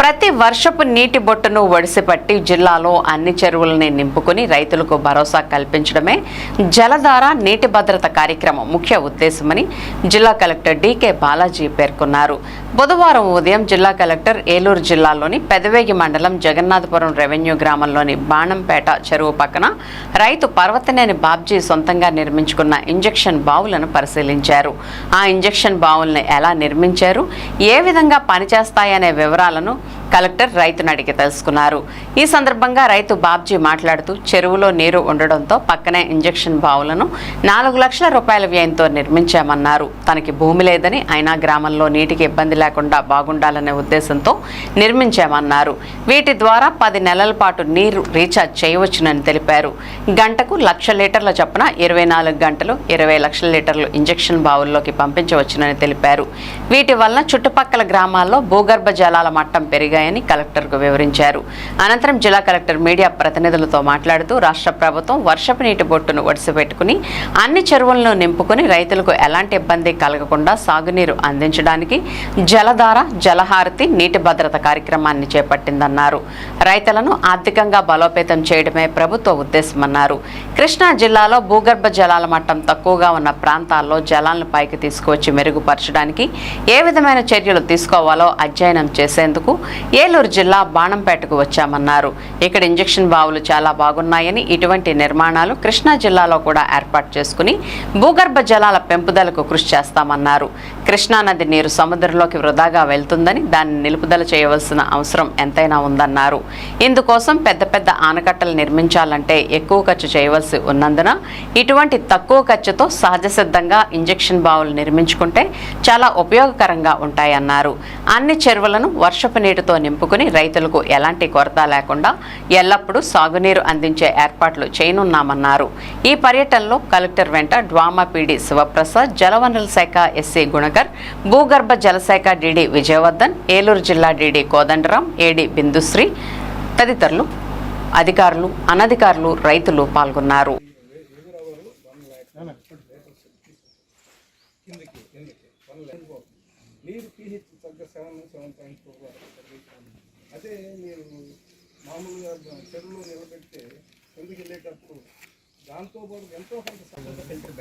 ప్రతి వర్షపు నీటి బొట్టును ఒడిసిపట్టి జిల్లాలో అన్ని చెరువులని నింపుకుని రైతులకు భరోసా కల్పించడమే జలధార నీటి భద్రత కార్యక్రమం ముఖ్య ఉద్దేశమని జిల్లా కలెక్టర్ డీకే బాలాజీ పేర్కొన్నారు. బుధవారం ఉదయం జిల్లా కలెక్టర్ ఏలూరు జిల్లాలోని పెదవేగి మండలం జగన్నాథపురం రెవెన్యూ గ్రామంలోని బాణంపేట చెరువు పక్కన రైతు పర్వతనేని బాబ్జీ సొంతంగా నిర్మించుకున్న ఇంజెక్షన్ బావులను పరిశీలించారు. ఆ ఇంజెక్షన్ బావులను ఎలా నిర్మించారు, ఏ విధంగా పనిచేస్తాయనే వివరాలను కలెక్టర్ రైతును అడిగి తెలుసుకున్నారు. ఈ సందర్భంగా రైతు బాబ్జీ మాట్లాడుతూ చెరువులో నీరు ఉండడంతో పక్కనే ఇంజెక్షన్ బావులను 4 లక్షల రూపాయల వ్యయంతో నిర్మించామన్నారు. తనకి భూమి లేదని అయినా గ్రామంలో నీటికి ఇబ్బంది లేకుండా బాగుండాలనే ఉద్దేశంతో నిర్మించామన్నారు. వీటి ద్వారా 10 నెలల పాటు నీరు రీఛార్జ్ చేయవచ్చునని తెలిపారు. గంటకు 1,00,000 లీటర్ల చొప్పున 24 గంటలు 20 లక్షల లీటర్లు ఇంజెక్షన్ బావుల్లోకి పంపించవచ్చునని తెలిపారు. వీటి వలన చుట్టుపక్కల గ్రామాల్లో భూగర్భ జలాల మట్టం పెరిగాయని కలెక్టర్కు వివరించారు. అనంతరం జిల్లా కలెక్టర్ మీడియా ప్రతినిధులతో మాట్లాడుతూ రాష్ట్ర ప్రభుత్వం వర్షపు నీటి బొట్టును ఒడిసిపెట్టుకుని అన్ని చెరువులను నింపుకుని రైతులకు ఎలాంటి ఇబ్బంది కలగకుండా సాగునీరు అందించడానికి జలధార, జలహారతి నీటి భద్రత కార్యక్రమాన్ని చేపట్టిందన్నారు. రైతులను ఆర్థికంగా బలోపేతం చేయడమే ప్రభుత్వ ఉద్దేశమన్నారు. కృష్ణా జిల్లాలో భూగర్భ జలాల మట్టం తక్కువగా ఉన్న ప్రాంతాల్లో జలాలను పైకి తీసుకువచ్చి మెరుగుపరచడానికి ఏ విధమైన చర్యలు తీసుకోవాలో అధ్యయనం చేసేందుకు ఏలూరు జిల్లా బాణంపేటకు వచ్చామన్నారు. ఇక్కడ ఇంజెక్షన్ బావులు చాలా బాగున్నాయని, ఇటువంటి నిర్మాణాలు కృష్ణా జిల్లాలో కూడా ఏర్పాటు చేసుకుని భూగర్భ జలాల పెంపుదలకు కృషి చేస్తామన్నారు. కృష్ణానది నీరు సముద్రంలోకి వృధాగా వెళ్తుందని, దాన్ని నిలుపుదల చేయవలసిన అవసరం ఎంతైనా ఉందన్నారు. ఇందుకోసం పెద్ద పెద్ద ఆనకట్టలు నిర్మించాలంటే ఎక్కువ ఖర్చు చేయవలసి ఉన్నందున ఇటువంటి తక్కువ ఖర్చుతో సహజ సిద్ధంగా ఇంజెక్షన్ బావులు నిర్మించుకుంటే చాలా ఉపయోగకరంగా ఉంటాయన్నారు. అన్ని చెరువులను వర్షపు నీటితో నింపుకుని రైతులకు ఎలాంటి కొరత లేకుండా ఎల్లప్పుడూ సాగునీరు అందించే ఏర్పాట్లు చేయనున్నామన్నారు. ఈ పర్యటనలో కలెక్టర్ వెంట డ్వామా పీడీ శివప్రసాద్, జలవనరుల శాఖ ఎస్సీ గుణకర్, భూగర్భ జలశాఖ డీడీ విజయవర్ధన్, ఏలూరు జిల్లా డీడీ కోదండరాం, ఏడీ బిందుశ్రీ తదితరులు అధికారులు, అనధికారులు, రైతులు పాల్గొన్నారు. నీరు pH తగ్గ 7.4 అదే మీరు మామూలుగా చెరువులో నిలబెడితే ఎందుకు వెళ్ళేటప్పుడు దాంతో పాటు ఎంతో కొంత ఫిల్టర్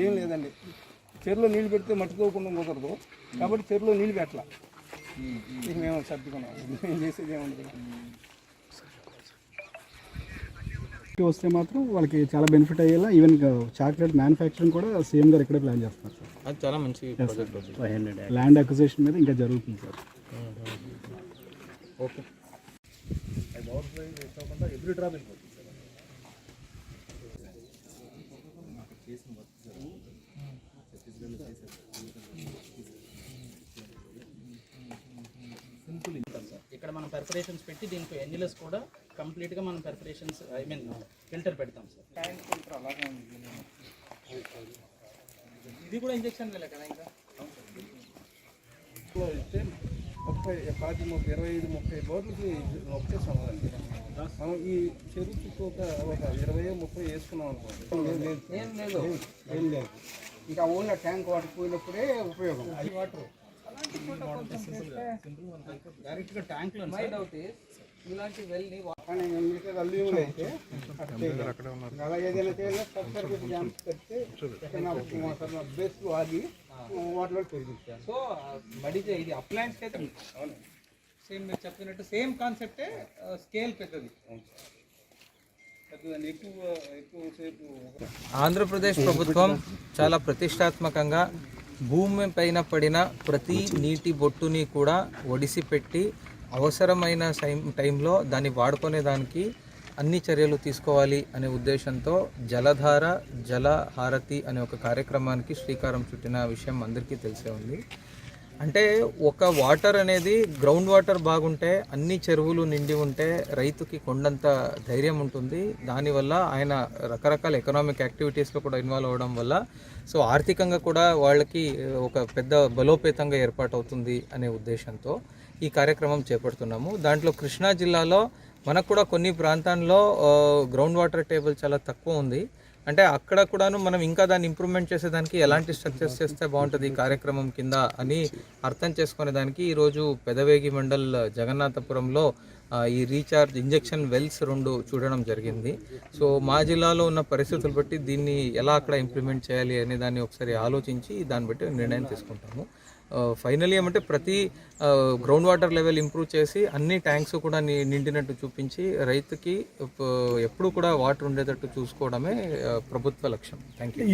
ఏం లేదండి. చెరువులో నీళ్ళు పెడితే మట్టుకోకుండా కుదరదు కాబట్టి చెరువులో నీళ్ళు పెట్టాల. మేము సర్దుకున్నాం, మేము చేసేది ఏముంటుంది. వస్తే మాత్రం వాళ్ళకి చాలా బెనిఫిట్ అయ్యేలా ఈవెన్ చాక్లెట్ మ్యానుఫ్యాక్చరింగ్ కూడా సీఎం గారు ఇక్కడే ప్లాన్ చేస్తున్నారు సార్. అది చాలా మంచి ల్యాండ్ అక్విజిషన్ మీద ఇంకా జరుగుతుంది సార్. ఓకే, ఎవ్రీ డ్రాప్ ఇక్కడ మనం పెర్ఫరేషన్స్ పెట్టి దీనికి ఎన్నిలస్ కూడా కంప్లీట్గా మనం పెర్ఫరేషన్స్ ఫిల్టర్ పెడతాం సార్. ట్యాంక్ ఫిల్టర్ అలాగే ఉంది. ఇది కూడా ఇంజెక్షన్ కదా ఇంకా 25-30 బోర్లకి ఒకటే సమాధానం. మనం ఈ చెరువు చుట్టూ ఒక 20-30 వేసుకున్నాం అనుకోండి. ఏం లేదు ఇంకా ఓన్లీ ట్యాంక్ వాటర్ పోయినప్పుడే ఉపయోగం. వాటర్ డైరెక్ట్గా ట్యాంక్లో ఇలాంటి వెళ్ళి అయితే అలా ఏదైనా బేస్ ఆగి వాటర్లో పెరిగించారు. సో బడితే ఇది అప్లయన్స్ అయితే సేమ్ మీరు చెప్పినట్టు సేమ్ కాన్సెప్టే, స్కేల్ పెద్దది. ఆంధ్రప్రదేశ్ ప్రభుత్వం చాలా ప్రతిష్టాత్మకంగా భూమి పైన పడిన ప్రతి నీటి బొట్టుని కూడా ఒడిసిపెట్టి అవసరమైన టైంలో దాన్ని వాడుకునే దానికి అన్ని చర్యలు తీసుకోవాలి అనే ఉద్దేశంతో జలధార, జలహారతి అనే ఒక కార్యక్రమానికి శ్రీకారం చుట్టిన విషయం అందరికీ తెలిసే ఉంది. అంటే ఒక వాటర్ అనేది గ్రౌండ్ వాటర్ బాగుంటే, అన్ని చెరువులు నిండి ఉంటే రైతుకి కొండంత ధైర్యం ఉంటుంది. దానివల్ల ఆయన రకరకాల ఎకనామిక్ యాక్టివిటీస్లో కూడా ఇన్వాల్వ్ అవ్వడం వల్ల సో ఆర్థికంగా కూడా వాళ్ళకి ఒక పెద్ద బలోపేతంగా ఏర్పాటవుతుంది అనే ఉద్దేశంతో ఈ కార్యక్రమం చేపడుతున్నాము. దాంట్లో కృష్ణా జిల్లాలో మనకు కూడా కొన్ని ప్రాంతాల్లో గ్రౌండ్ వాటర్ టేబుల్ చాలా తక్కువ ఉంది. అంటే అక్కడ కూడాను మనం ఇంకా దాన్ని ఇంప్రూవ్మెంట్ చేసేదానికి ఎలాంటి స్ట్రక్చర్స్ చేస్తే బాగుంటుంది ఈ కార్యక్రమం కింద అని అర్థం చేసుకునే దానికి ఈరోజు పెదవేగి మండల్ జగన్నాథపురంలో ఈ రీఛార్జ్ ఇంజెక్షన్ వెల్స్ 2 చూడడం జరిగింది. సో మా జిల్లాలో ఉన్న పరిస్థితులు బట్టి దీన్ని ఎలా అక్కడ ఇంప్లిమెంట్ చేయాలి అనే దాన్ని ఒకసారి ఆలోచించి దాన్ని బట్టి నిర్ణయం తీసుకుంటాము. ఫైనలీ ఏమంటే ప్రతి గ్రౌండ్ వాటర్ లెవెల్ ఇంప్రూవ్ చేసి అన్ని ట్యాంక్స్ కూడా నిండినట్టు చూపించి రైతుకి ఎప్పుడు కూడా వాటర్ ఉండేటట్టు చూసుకోవడమే ప్రభుత్వ లక్ష్యం. Thank you.